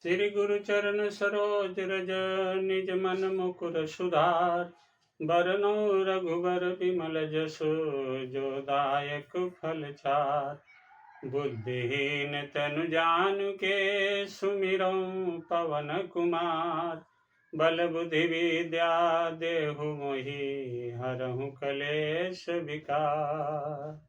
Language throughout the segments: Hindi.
श्री गुरु चरण सरोज रज निज मन मुकुर सुधार। बरनो रघुबर विमल जसु जो दायक फल चार। बुद्धिहीन तनु जानुके सुमिरौ पवन कुमार। बल बुद्धि विद्या देहु मोहि हरहु कलेश विकार।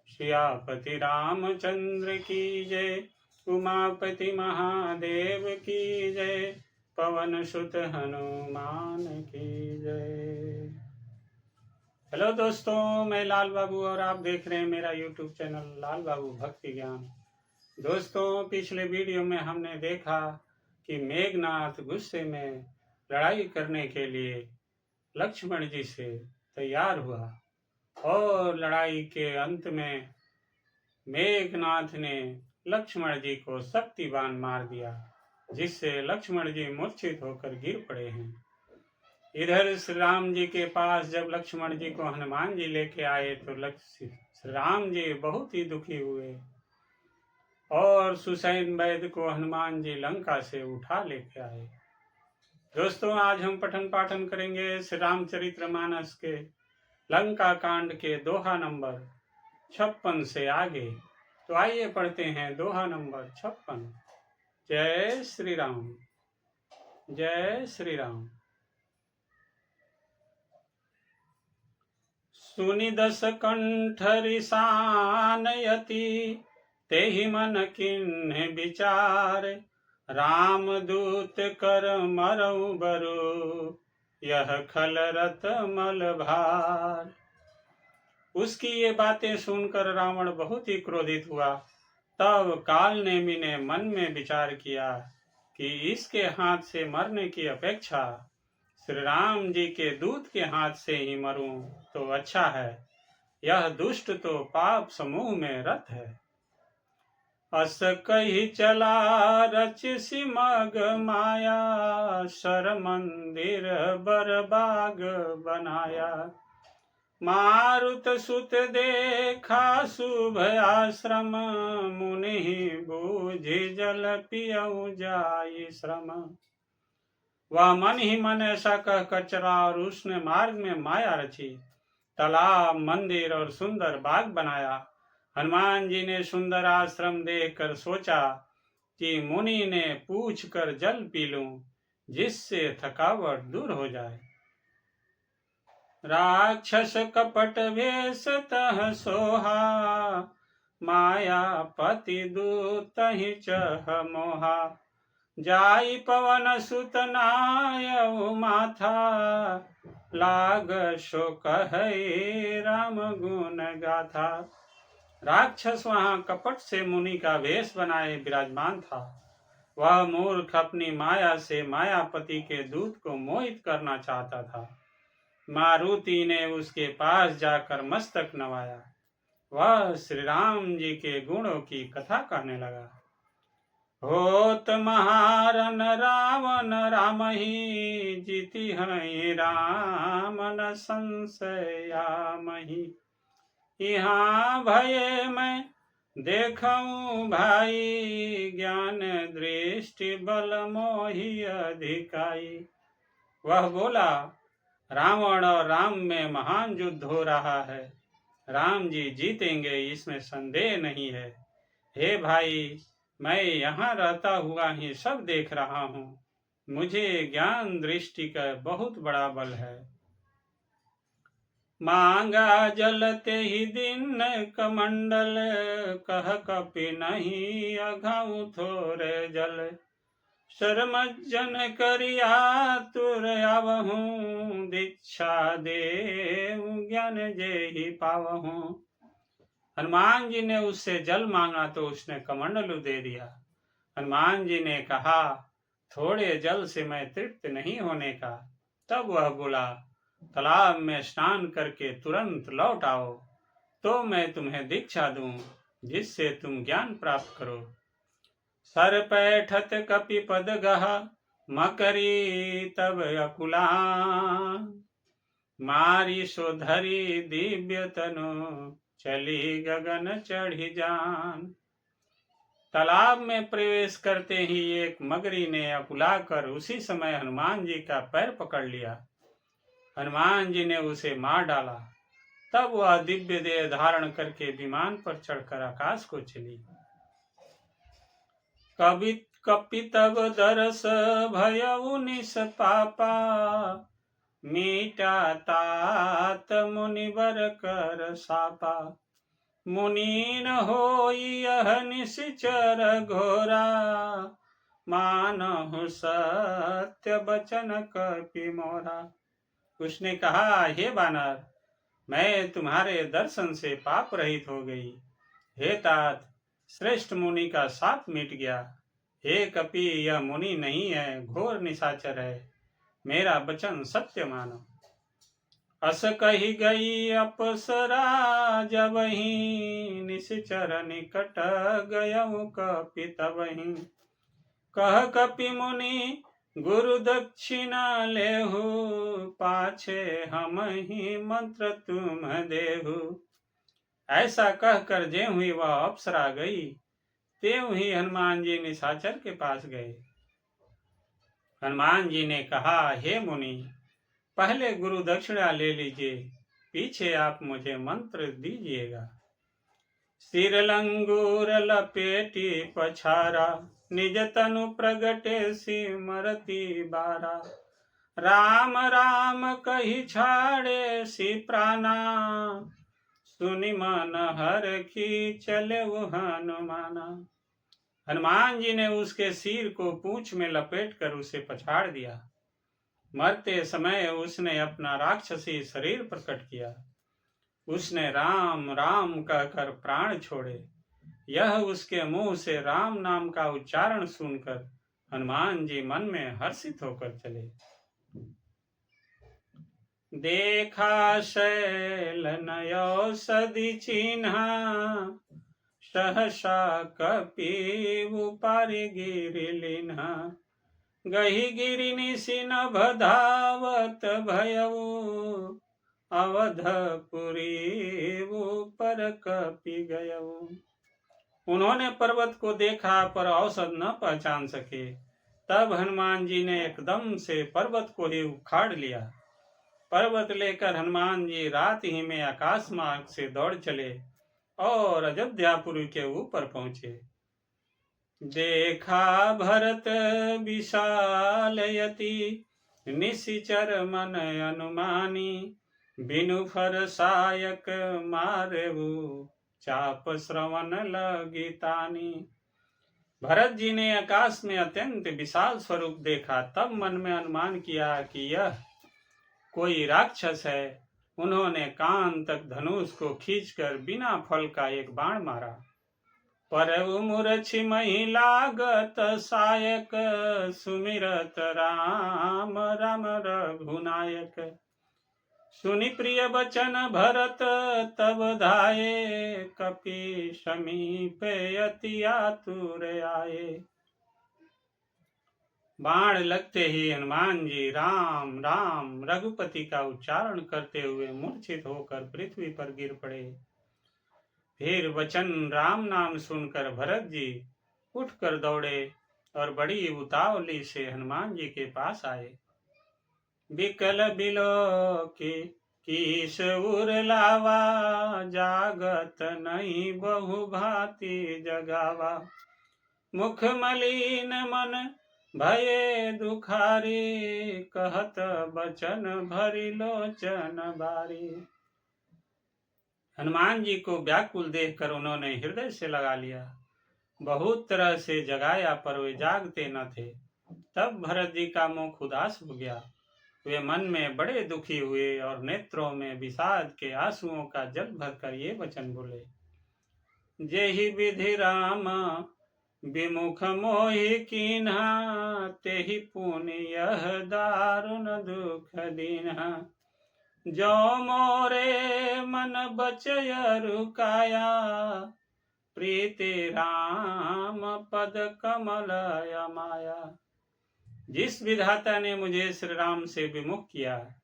सियापति रामचंद्र की जय, उमापति महादेव की जय, पवन सुत हनुमान की जय। हेलो दोस्तों, मैं लाल बाबू और आप देख रहे हैं मेरा यूट्यूब चैनल लाल बाबू भक्ति ज्ञान। दोस्तों, पिछले वीडियो में हमने देखा कि मेघनाथ गुस्से में लड़ाई करने के लिए लक्ष्मण जी से तैयार हुआ और लड़ाई के अंत में मेघनाथ ने लक्ष्मण जी को शक्तिबान मार दिया, जिससे लक्ष्मण जी मूर्छित होकर गिर पड़े हैं। इधर श्री राम जी के पास जब लक्ष्मण जी को हनुमान जी लेके आए तो श्री राम जी बहुत ही दुखी हुए और सुसैन वैद्य को हनुमान जी लंका से उठा लेके आए। दोस्तों, आज हम पठन पाठन करेंगे श्री रामचरितमानस के लंका कांड के दोहा नंबर 56 से आगे। तो आइए पढ़ते हैं दोहा नंबर 56। जय श्री राम, जय श्री राम। सुनि दस कंठ रिसानयति, तेहि मन किन्ह विचार। राम दूत कर मरऊ बरु, यह खल रत मल भार। उसकी ये बातें सुनकर रावण बहुत ही क्रोधित हुआ। तब काल नेमि ने मन में विचार किया कि इसके हाथ से मरने की अपेक्षा श्री राम जी के दूत के हाथ से ही मरूं तो अच्छा है। यह दुष्ट तो पाप समूह में रत है। अस कही चला रच सिमग माया, सर मंदिर बरबाग बनाया। मारुत सुत देखा शुभ आश्रम, मुनि बूझि जल पियऊ जाई श्रम। वह मन ही मन ऐसा कहकर चला और उसने मार्ग में माया रची, तालाब, मंदिर और सुंदर बाग बनाया। हनुमान जी ने सुंदर आश्रम देखकर सोचा कि मुनि ने पूछ कर जल पी लूं, जिससे थकावट दूर हो जाए। राक्षस कपट वेश तह सोहा, माया पति दूत ही चह मोहा। जाई पवन सुत नायउ माथा, लाग सो कहे राम गुण गाथा। राक्षस वहां कपट से मुनि का वेश बनाए विराजमान था। वह मूर्ख अपनी माया से मायापति के दूत को मोहित करना चाहता था। मारुति ने उसके पास जाकर मस्तक नवाया। वह श्री राम जी के गुणों की कथा कहने लगा। होत महारन रावण रामहि, जीति हई राम न संशयामहि। यहाँ भये मैं देखऊं भाई, ज्ञान दृष्टि बल मोहि अधिकाई। वह बोला, रावण और राम में महान युद्ध हो रहा है। राम जी जीतेंगे, इसमें संदेह नहीं है। हे भाई, मैं यहाँ रहता हुआ ही सब देख रहा हूँ। मुझे ज्ञान दृष्टि का बहुत बड़ा बल है। मांगा जलते ही दिन कमंडल, कह कपि नहीं अघाऊ थोरे जल। शर्मज्जन करिया तुर आवहूँ, दीक्षा देव ज्ञान जेहि पावहूँ। हनुमान जी ने उससे जल मांगा तो उसने कमंडलू दे दिया। हनुमान जी ने कहा, थोड़े जल से मैं तृप्त नहीं होने का। तब वह बोला, तालाब में स्नान करके तुरंत लौट आओ, तो मैं तुम्हें दीक्षा दूं, जिससे तुम ज्ञान प्राप्त करो। सर पैठत कपि पद गहा, मकरी तब अकुलान। मारी सो धरी दिव्य तनु, चली गगन चढ़ी जान। तालाब में प्रवेश करते ही एक मगरी ने अकुलाकर उसी समय हनुमान जी का पैर पकड़ लिया। हनुमान जी ने उसे मार डाला। तब वह दिव्य देह धारण करके विमान पर चढ़कर आकाश को चली। कवि कपि तब दरस भयउ निष्पापा, मीटा तात मुनिवर कर सापा। मुनि न होई यह निश्चर घोरा, मानहु सत्य बचन कपि मोरा। उसने कहा, हे बानर, मैं तुम्हारे दर्शन से पाप रहित हो गई। हे तात, श्रेष्ठ मुनि का साप मिट गया। हे कपि, यह मुनि नहीं है, घोर निशाचर है। मेरा वचन सत्य मानो। अस कही गई अप्सरा, जबहि निश्चर निकट गयउ कपि तबहि। कह कपि मुनि गुरु दक्षिणा लेहु, पाछे हम ही मंत्र तुम देहु। ऐसा कहकर ज्यों ही वह अप्सरा गई, त्यों ही हनुमान जी निशाचर के पास गए। हनुमान जी ने कहा, हे मुनि, पहले गुरु दक्षिणा ले लीजिए, पीछे आप मुझे मंत्र दीजिएगा। सिर लंगूर लपेटी पछारा, निज तनु प्रगटे सिमरति बारा। राम राम कही छाड़े सी प्राणा, सुनि मन हरखी चले हनुमाना। हनुमान जी ने उसके सिर को पूंछ में लपेटकर उसे पछाड़ दिया। मरते समय उसने अपना राक्षसी शरीर प्रकट किया। उसने राम राम कहकर प्राण छोड़े। यह उसके मुंह से राम नाम का उच्चारण सुनकर हनुमान जी मन में हर्षित होकर चले। देखा शैल नयौषधि चिन्हा, सहसा कपि उपारि गिरि लिन्हा। गही गिरि निशिन धावत भयउ, अवधपुरी ऊपर कपि गयउ। उन्होंने पर्वत को देखा पर औषध न पहचान सके। तब हनुमान जी ने एकदम से पर्वत को ही उखाड़ लिया। पर्वत लेकर हनुमान जी रात ही में आकाश मार्ग से दौड़ चले और अयोध्यापुरी के ऊपर पहुंचे। देखा भरत विशालयति, निशिचर मन अनुमानी। बिनु फर सायक मारेऊ, चाप श्रवण लगी तानी। भरत जी ने आकाश में अत्यंत विशाल स्वरूप देखा। तब मन में अनुमान किया कि यह कोई राक्षस है। उन्होंने कान तक धनुष को खींचकर बिना फल का एक बाण मारा। पर मूर्छि मही लागत सायक, सुमिरत राम राम रघुनायक। सुनि प्रिय बचन भरत तब धाये, कपि समीप अति आतुर आए। बाण लगते ही हनुमान जी राम राम रघुपति का उच्चारण करते हुए मूर्छित होकर पृथ्वी पर गिर पड़े। फिर वचन राम नाम सुनकर भरत जी उठकर दौड़े और बड़ी उतावली से हनुमान जी के पास आए। बिकल बिलो कीस उर लावा, जागत नहीं बहु भांति जगावा। मुख मलिन मन भये दुखारी, कहत बचन भरी लोचन बारी। हनुमान जी को व्याकुल देखकर उन्होंने हृदय से लगा लिया। बहुत तरह से जगाया पर वे जागते न थे। तब भरत जी का मुख उदास हो गया। वे मन में बड़े दुखी हुए और नेत्रों में विषाद के आंसुओं का जल भरकर ये वचन बोले। जेहि विधि राम विमुख मोहि कीन्हा, तेहि पुनि यह दारुण दुख दीन्हा। जो मोरे मन बचय रुकाया, प्रीति राम पद कमल माया। जिस विधाता ने मुझे श्री राम से विमुख किया,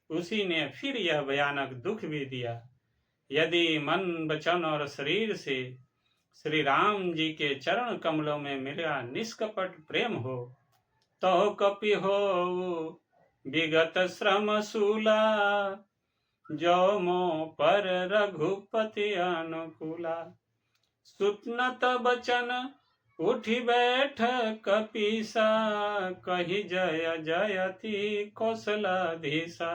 उसी ने फिर यह भयानक दुख भी दिया। यदि मन वचन और शरीर से श्री राम जी के चरण कमलों में मेरा निष्कपट प्रेम हो, तो कपि हो विगत श्रम शूला, जो मो पर रघुपति अनुकूला। सुतनत बचन उठी बैठ कपीसा, कही जय जयति कौशलाधीसा।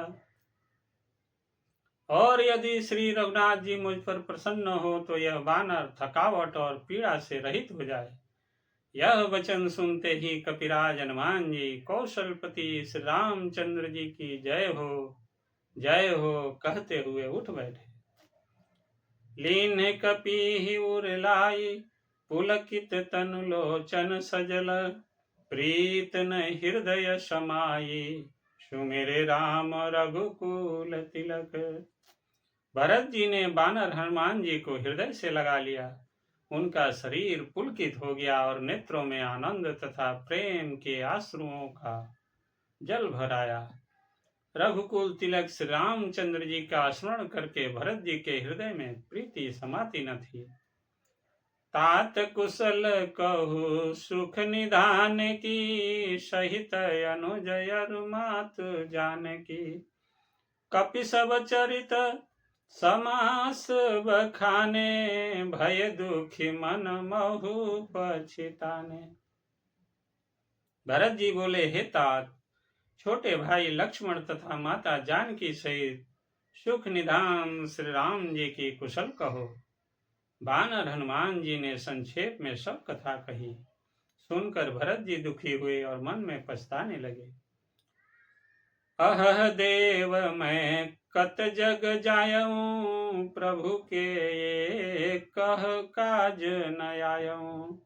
और यदि श्री रघुनाथ जी मुझ पर प्रसन्न हो तो यह वानर थकावट और पीड़ा से रहित हो जाए। यह वचन सुनते ही कपिराज हनुमान जी कौशलपति श्री रामचंद्र जी की जय हो कहते हुए उठ बैठे। लीन कपि उर लाई, पुलकित तनु लोचन सजल, प्रीत न हृदय समाई, सुमिरे राम रघुकुल तिलक। भरत जी ने बानर हनुमान जी को हृदय से लगा लिया। उनका शरीर पुलकित हो गया और नेत्रों में आनंद तथा प्रेम के आंसुओं का जल भर आया। रघुकुल तिलक श्री रामचंद्र जी का स्मरण करके भरत जी के हृदय में प्रीति समाती न थी। तात कुशल कहु सुख निधान की, सहित अनुजय मात जानकी। कपि सब चरित समास बखाने, भय दुखी मन महु पछिताने। भरत जी बोले, हे तात, छोटे भाई लक्ष्मण तथा माता जानकी सहित सुख निधान श्री राम जी की कुशल कहो। बानर हनुमान जी ने संक्षेप में सब कथा कही। सुनकर भरत जी दुखी हुए और मन में पछताने लगे। अह देव मैं कत जग जायऊं, प्रभु के ये कह काज न आयऊं।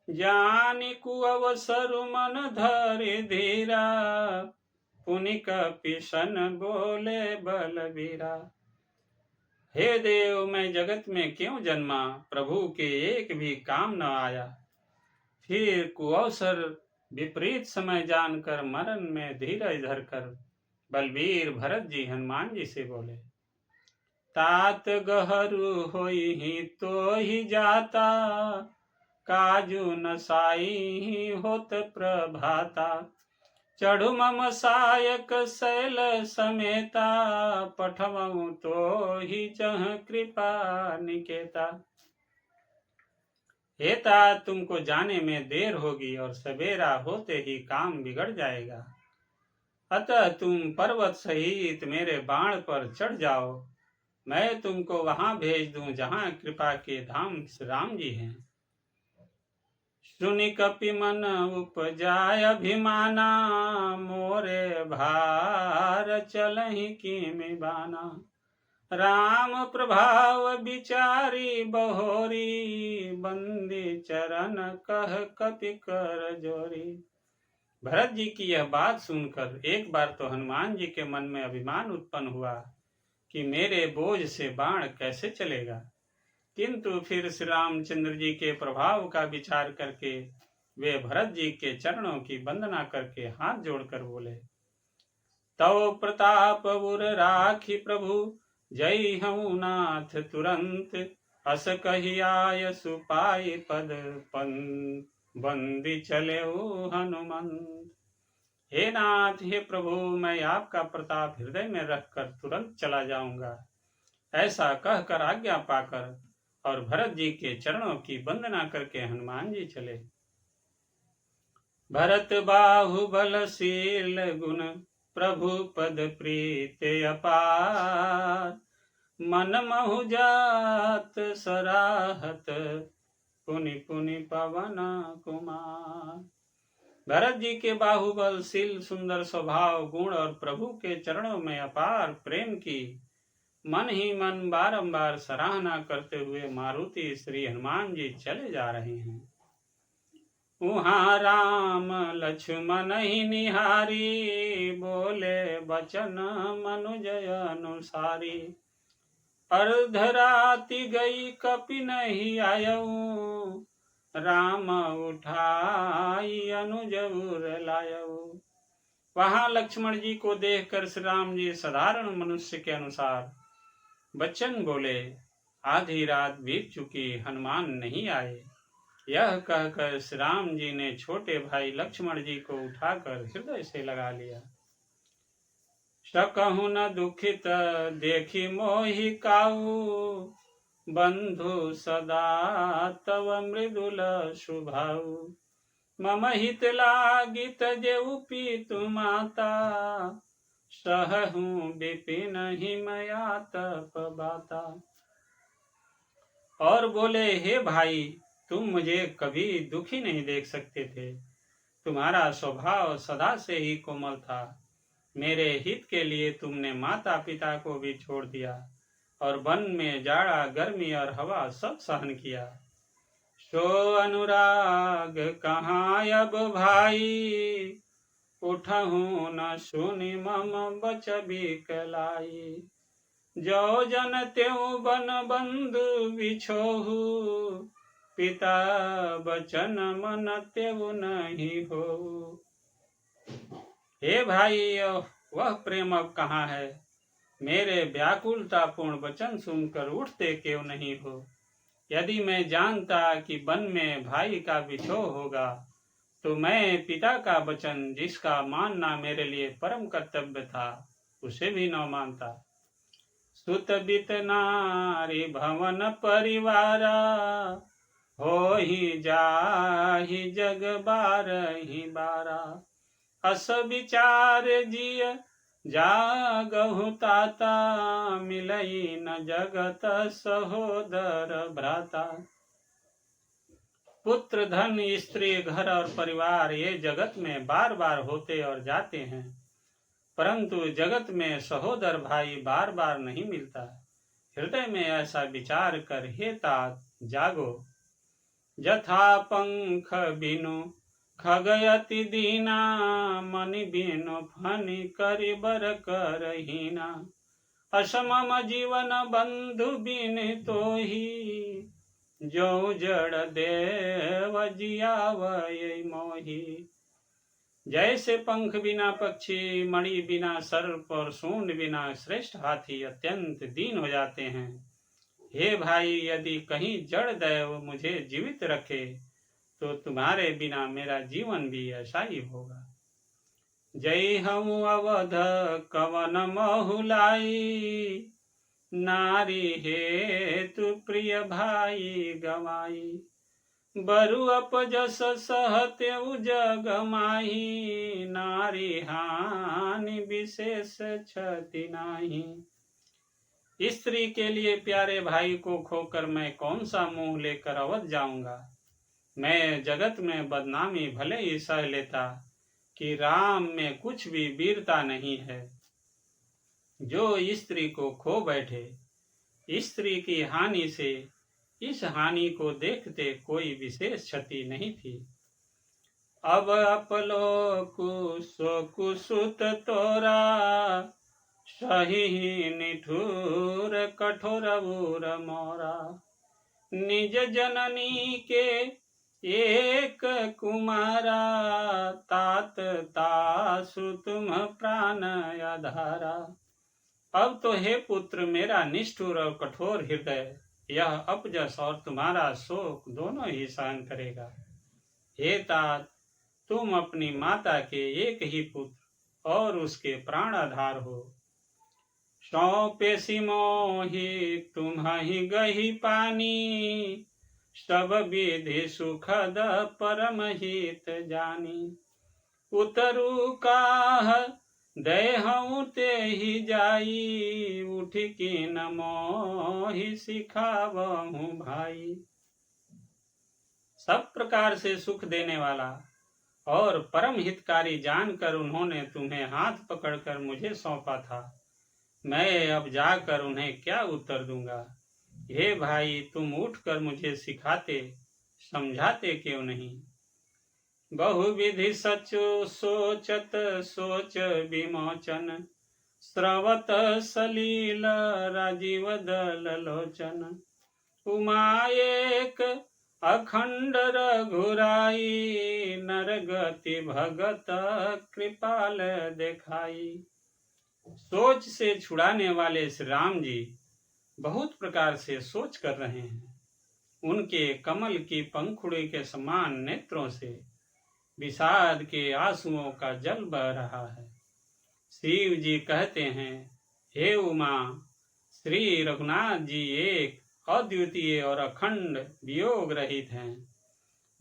जानि कुअवसर मन धरि धीरा, पुनि कपिसन बोले बलबीरा। हे देव, मैं जगत में क्यों जन्मा, प्रभु के एक भी काम न आया। फिर कुअवसर विपरीत समय जानकर मरण में धीरज धरकर बलबीर भरत जी हनुमान जी से बोले, तात गहरू होई ही तो ही जाता, काजू न साई होत प्रभाता। चढ़ु मम सायक शैल समेता, पठवऊ तो ही जह कृपा निकेता। हे तात, तुमको जाने में देर होगी और सवेरा होते ही काम बिगड़ जाएगा। अतः तुम पर्वत सहित मेरे बाण पर चढ़ जाओ, मैं तुमको वहां भेज दूं जहां कृपा के धाम श्री राम जी हैं। सुनि कपि मन उपजाय अभिमाना, मोरे भार चलहि कीमि बाना। राम प्रभाव विचारी बहोरी, बंदी चरण कह कपि कर जोरी। भरत जी की यह बात सुनकर एक बार तो हनुमान जी के मन में अभिमान उत्पन्न हुआ कि मेरे बोझ से बाण कैसे चलेगा, किंतु फिर श्री रामचंद्र जी के प्रभाव का विचार करके वे भरत जी के चरणों की वंदना करके हाथ जोड़कर बोले, तव प्रताप उर राखी प्रभु, जय हूँ नाथ तुरंत। अस कही आय सुपाई पद, बंदी चले हनुमंत। हे नाथ, हे प्रभु, मैं आपका प्रताप हृदय में रखकर तुरंत चला जाऊंगा। ऐसा कहकर आज्ञा पाकर और भरत जी के चरणों की वंदना करके हनुमान जी चले। भरत बाहुबलशील गुण, प्रभु पद प्रीत अपार। मन महु जात सराहत, पुनि पुनि पवन कुमार। भरत जी के बाहुबलशील सुंदर स्वभाव गुण और प्रभु के चरणों में अपार प्रेम की मन ही मन बारंबार सराहना करते हुए मारुति श्री हनुमान जी चले जा रहे हैं। वहाँ राम लक्ष्मण ही निहारी, बोले बचन मनुजय अनुसारी। अर्धराति गई कपि नहीं आयऊ, राम उठाई अनुज उर लायऊ। वहां लक्ष्मण जी को देखकर श्री राम जी साधारण मनुष्य के अनुसार बच्चन बोले, आधी रात बीत चुकी, हनुमान नहीं आए। यह कहकर श्री राम जी ने छोटे भाई लक्ष्मण जी को उठाकर हृदय से लगा लिया। सकहु न दुखित देखी मोहि काऊ, बंधु सदा तव मृदुल सुभाऊ। मम हित लागित जेउ पीतु माता, सहहु विपिन हिमया तप बाता। और बोले, हे भाई, तुम मुझे कभी दुखी नहीं देख सकते थे। तुम्हारा स्वभाव सदा से ही कोमल था। मेरे हित के लिए तुमने माता पिता को भी छोड़ दिया और वन में जाड़ा गर्मी और हवा सब सहन किया। सो अनुराग कहाँ अब भाई, उठहु न सुनि मम बच बिकलाई। जो जन त्यों बन बंधु बिछोहु, पिता बचन मन त्यों नहीं हो। हे भाई, वह प्रेम अब कहाँ है? मेरे व्याकुलतापूर्ण वचन सुनकर उठते क्यों नहीं हो? यदि मैं जानता कि वन में भाई का विछोह होगा, तो मैं पिता का वचन, जिसका मानना मेरे लिए परम कर्तव्य था, उसे भी न मानता। सुत बित नारी भवन परिवारा, हो ही जाहि जग बारहि बारा। अस विचार जिय जागहु ताता, मिलई न जगत सहोदर भ्राता। पुत्र, धन, स्त्री, घर और परिवार ये जगत में बार बार होते और जाते हैं, परंतु जगत में सहोदर भाई बार बार नहीं मिलता। हृदय में ऐसा विचार कर हे तात जागो। जथा पंख बिनु खगयति दीना, मनि बिनु फनि करि बर करहीना। असमम जीवन बंधु बिन तोही, जो जड़ देव जियावै मोही। जैसे पंख बिना पक्षी, मणि बिना सर्प और सूंड बिना श्रेष्ठ हाथी अत्यंत दीन हो जाते हैं, हे भाई, यदि कहीं जड़ दैव मुझे जीवित रखे, तो तुम्हारे बिना मेरा जीवन भी ऐसा ही होगा। जय हम अवध कवन महुलाई, नारी हेतु प्रिय भाई गवाई। बरु अपजस सहतेउ जग माही, नारी हानि विशेष क्षति नाही। स्त्री के लिए प्यारे भाई को खोकर मैं कौन सा मुंह लेकर अवध जाऊंगा। मैं जगत में बदनामी भले ही सह लेता कि राम में कुछ भी वीरता नहीं है। जो स्त्री को खो बैठे, स्त्री की हानि से इस हानि को देखते कोई विशेष क्षति नहीं थी। अब अपलोकु सोकु सुत तोरा, सही निठुर कठोर उर मोरा। निज जननी के एक कुमारा, तात तासु तुम प्राण आधारा। अब तो हे पुत्र, मेरा निष्ठुर और कठोर हृदय यह अपजस और तुम्हारा शोक दोनों ही सहन करेगा। हे तात, तुम अपनी माता के एक ही पुत्र और उसके प्राण आधार हो। सौंपे मोहि तुम्हि गही पानी, सब विधि सुखद परम हित जानी। उतरु काह देहु ते ही जाई, उठ की न मोहि सिखावहु भाई। सब प्रकार से सुख देने वाला और परम हितकारी जानकर उन्होंने तुम्हें हाथ पकड़कर मुझे सौंपा था। मैं अब जाकर उन्हें क्या उत्तर दूंगा। हे भाई, तुम उठकर मुझे सिखाते समझाते क्यों नहीं। बहुविधि सचो सोचत सोच विमोचन, स्रवत सलील राजीव दल लोचन। उमा एक अखंड रघुराई, नरगति भगत कृपाल दिखाई। सोच से छुड़ाने वाले श्री राम जी बहुत प्रकार से सोच कर रहे हैं। उनके कमल की पंखुड़ी के समान नेत्रों से विषाद के आंसुओं का जल बह रहा है। शिव जी कहते हैं, हे उमा, श्री रघुनाथ जी एक अद्वितीय और अखंड वियोग रहित हैं।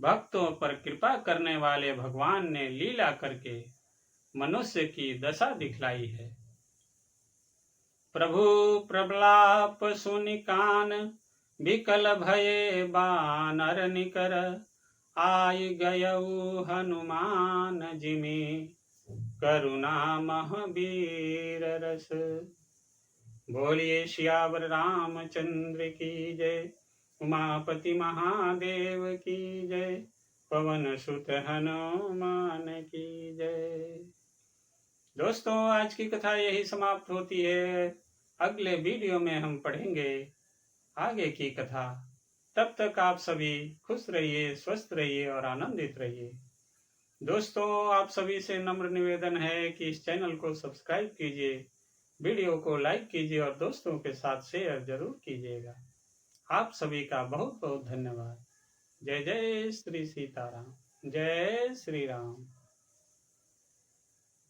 भक्तों पर कृपा करने वाले भगवान ने लीला करके मनुष्य की दशा दिखलाई है। प्रभु प्रबलाप सुनि कान विकल भये बानर निकर आय गयऊ हनुमान जिमि करुणा महावीर रस। बोलिए सियावर रामचंद्र की जय, उमापति महादेव की जय, पवन सुत हनुमान की जय। दोस्तों, आज की कथा यही समाप्त होती है। अगले वीडियो में हम पढ़ेंगे आगे की कथा। तब तक आप सभी खुश रहिए, स्वस्थ रहिए और आनंदित रहिए। दोस्तों, आप सभी से नम्र निवेदन है कि इस चैनल को सब्सक्राइब कीजिए, वीडियो को लाइक कीजिए और दोस्तों के साथ शेयर जरूर कीजिएगा। आप सभी का बहुत बहुत धन्यवाद। जय जय श्री सीताराम, जय श्री राम।